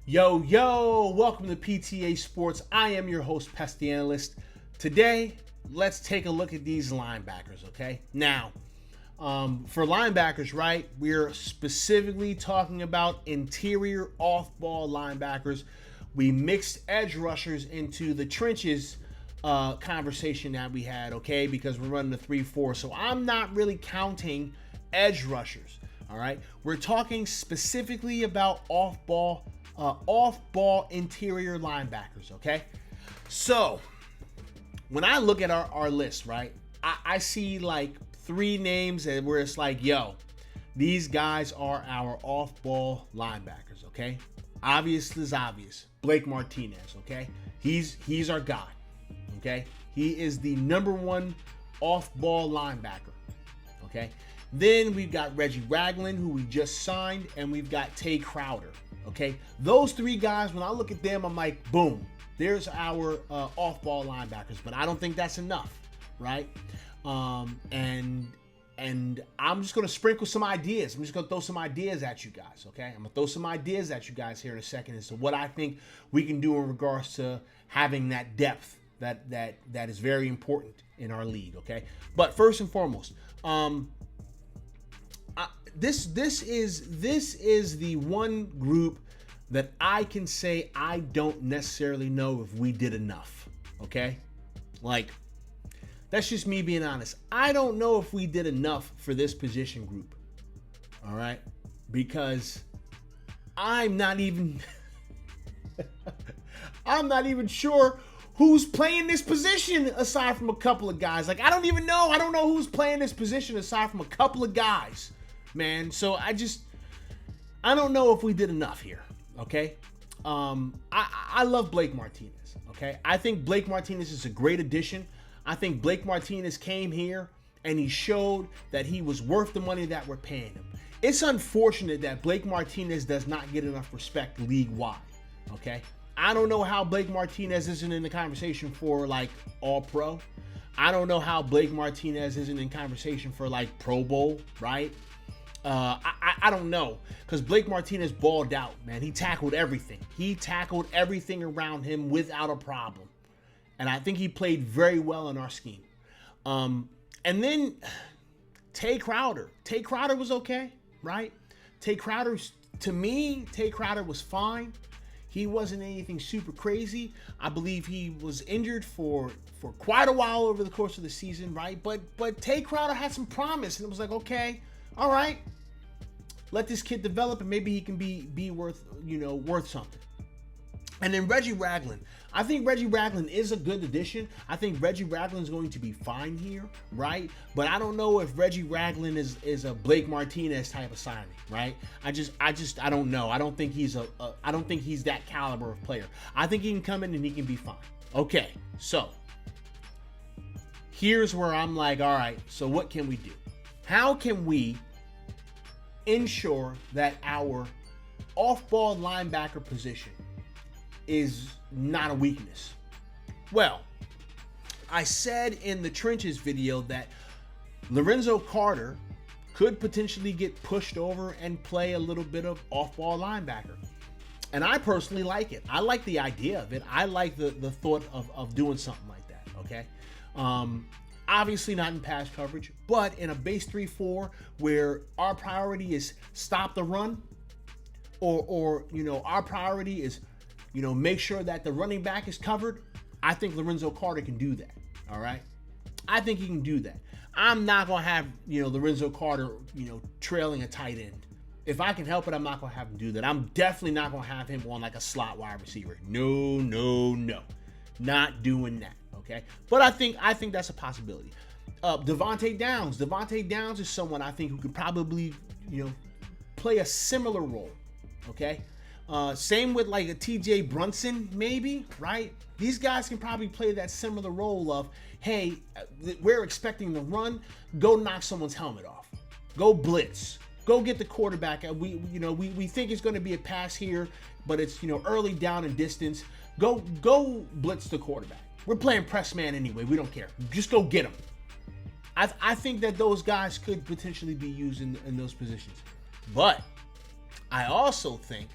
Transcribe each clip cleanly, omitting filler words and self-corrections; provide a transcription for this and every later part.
Yo, welcome to PTA Sports. I am your host, Pest the Analyst. Today, let's take a look at these linebackers, okay? Now, for linebackers, right, we're specifically talking about interior off-ball linebackers. We mixed edge rushers into the trenches conversation that we had, okay, because we're running a 3-4. So I'm not really counting edge rushers, all right? We're talking specifically about off-ball interior linebackers, okay? So, when I look at our list, right, I see like three names where it's like, yo, these guys are our off-ball linebackers, okay? Obvious is obvious. Blake Martinez, okay? He's our guy, okay? He is the number one off-ball linebacker, okay? Then we've got Reggie Ragland, who we just signed, and we've got Tay Crowder. Okay, those three guys, when I look at them, I'm like, boom, there's our off-ball linebackers. But I don't think that's enough, right? And I'm just gonna sprinkle some ideas. I'm just gonna throw some ideas at you guys. Okay, I'm gonna throw some ideas at you guys here in a second as to what I think we can do in regards to having that depth that is very important in our league. Okay, but first and foremost, This is the one group that I can say I don't necessarily know if we did enough, okay? Like, that's just me being honest. I don't know if we did enough for this position group, all right? Because I'm not even sure who's playing this position aside from a couple of guys. Like, I don't know who's playing this position aside from a couple of guys. Man, so I don't know if we did enough here, okay? I love Blake Martinez, okay? I think Blake Martinez is a great addition. I think Blake Martinez came here and he showed that he was worth the money that we're paying him. It's unfortunate that Blake Martinez does not get enough respect league-wide, okay? I don't know how Blake Martinez isn't in the conversation for, like, All-Pro. I don't know how Blake Martinez isn't in conversation for, like, Pro Bowl, right? I don't know, because Blake Martinez balled out, man. He tackled everything. He tackled everything around him without a problem. And I think he played very well in our scheme. And then Tay Crowder. Tay Crowder was okay, right? Tay Crowder was fine. He wasn't anything super crazy. I believe he was injured for quite a while over the course of the season, right? But Tay Crowder had some promise, and it was like, okay, all right, let this kid develop and maybe he can be worth something. And then Reggie Ragland. I think Reggie Ragland is a good addition. I think Reggie Ragland is going to be fine here, right? But I don't know if Reggie Ragland is a Blake Martinez type of signing, right? I don't know. I don't think he's that caliber of player. I think he can come in and he can be fine. Okay, so here's where I'm like, all right, so what can we do? How can we ensure that our off-ball linebacker position is not a weakness? Well, I said in the trenches video that Lorenzo Carter could potentially get pushed over and play a little bit of off-ball linebacker. And I personally like it. I like the idea of it. I like the thought of doing something like that, okay? Obviously not in pass coverage, but in a base 3-4 where our priority is stop the run, or our priority is make sure that the running back is covered. I think Lorenzo Carter can do that. All right, I think he can do that. I'm not gonna have Lorenzo Carter trailing a tight end. If I can help it, I'm not gonna have him do that. I'm definitely not gonna have him on like a slot wide receiver. No, not doing that. Okay, but I think that's a possibility. Devontae Downs is someone I think who could probably play a similar role. Okay, same with like a TJ Brunson, maybe, right? These guys can probably play that similar role of, hey, we're expecting the run, go knock someone's helmet off, go blitz, go get the quarterback. We think it's going to be a pass here, but it's early down and distance. Go blitz the quarterback. We're playing press man anyway. We don't care. Just go get them. I think that those guys could potentially be used in those positions. But I also think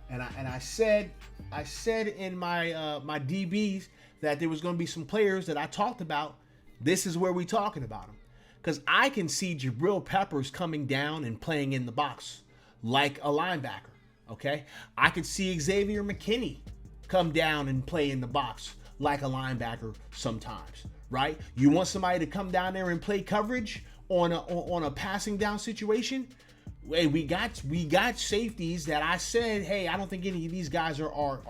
And I said in my my DBs that there was going to be some players that I talked about. This is where we talking about them, because I can see Jabril Peppers coming down and playing in the box like a linebacker. Okay, I could see Xavier McKinney come down and play in the box like a linebacker sometimes. Right? You want somebody to come down there and play coverage on a passing down situation? Hey, we got safeties that I said, hey, I don't think any of these guys are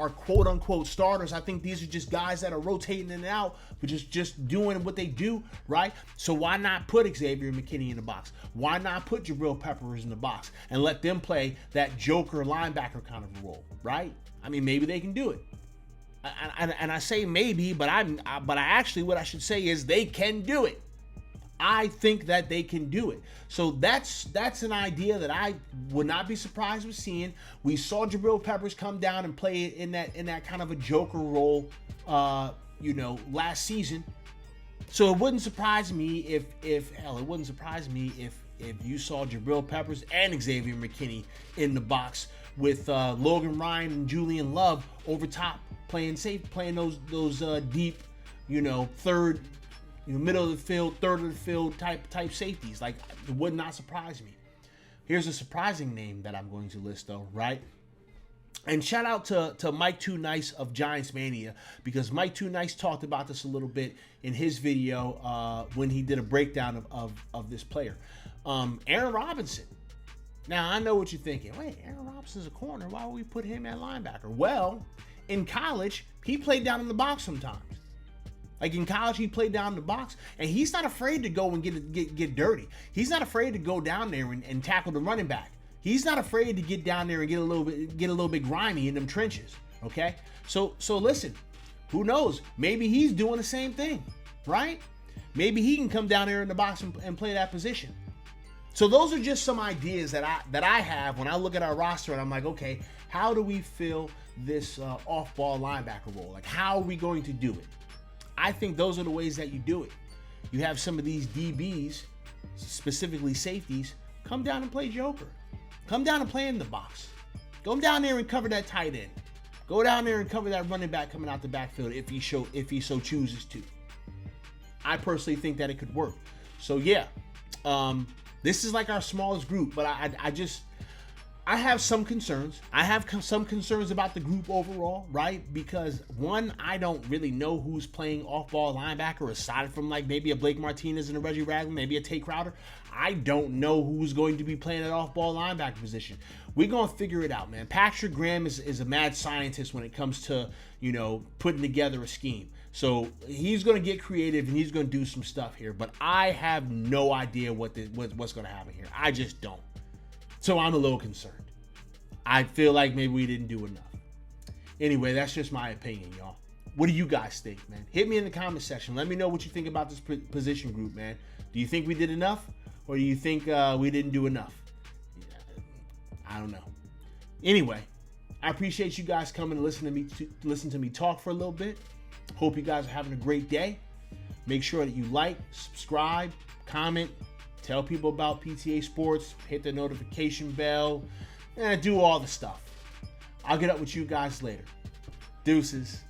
quote unquote starters. I think these are just guys that are rotating in and out, but just doing what they do, right? So why not put Xavier McKinney in the box? Why not put Jabril Peppers in the box and let them play that joker linebacker kind of role, right? I mean, maybe they can do it. And I say maybe, but I actually, what I should say is they can do it. I think that they can do it. So that's an idea that I would not be surprised with seeing. We saw Jabril Peppers come down and play in that kind of a joker role, last season. So it wouldn't surprise me if you saw Jabril Peppers and Xavier McKinney in the box with Logan Ryan and Julian Love over top playing those deep, third. Middle of the field, third of the field type safeties. Like, it would not surprise me. Here's a surprising name that I'm going to list, though, right? And shout out to Mike Too Nice of Giants Mania, because Mike Too Nice talked about this a little bit in his video when he did a breakdown of this player. Aaron Robinson. Now, I know what you're thinking. Wait, Aaron Robinson's a corner. Why would we put him at linebacker? Well, in college, he played down in the box sometimes. Like in college, he played down in the box, and he's not afraid to go and get dirty. He's not afraid to go down there and tackle the running back. He's not afraid to get down there and get a little bit grimy in them trenches. Okay, so listen, who knows? Maybe he's doing the same thing, right? Maybe he can come down there in the box and play that position. So those are just some ideas that I have when I look at our roster, and I'm like, okay, how do we fill this off-ball linebacker role? Like, how are we going to do it? I think those are the ways that you do it. You have some of these DBs, specifically safeties, come down and play joker. Come down and play in the box. Go down there and cover that tight end. Go down there and cover that running back coming out the backfield if he so chooses to. I personally think that it could work. So yeah, this is like our smallest group, but I have some concerns. I have some concerns about the group overall, right? Because one, I don't really know who's playing off-ball linebacker aside from like maybe a Blake Martinez and a Reggie Ragland, maybe a Tay Crowder. I don't know who's going to be playing that off-ball linebacker position. We're going to figure it out, man. Patrick Graham is a mad scientist when it comes to, putting together a scheme. So he's going to get creative and he's going to do some stuff here. But I have no idea what's going to happen here. I just don't. So I'm a little concerned. I feel like maybe we didn't do enough. Anyway, that's just my opinion, y'all. What do you guys think, man? Hit me in the comment section. Let me know what you think about this position group, man. Do you think we did enough? Or do you think we didn't do enough? I don't know. Anyway, I appreciate you guys coming to listen to me talk for a little bit. Hope you guys are having a great day. Make sure that you like, subscribe, comment, tell people about PTA Sports, hit the notification bell, and do all the stuff. I'll get up with you guys later. Deuces.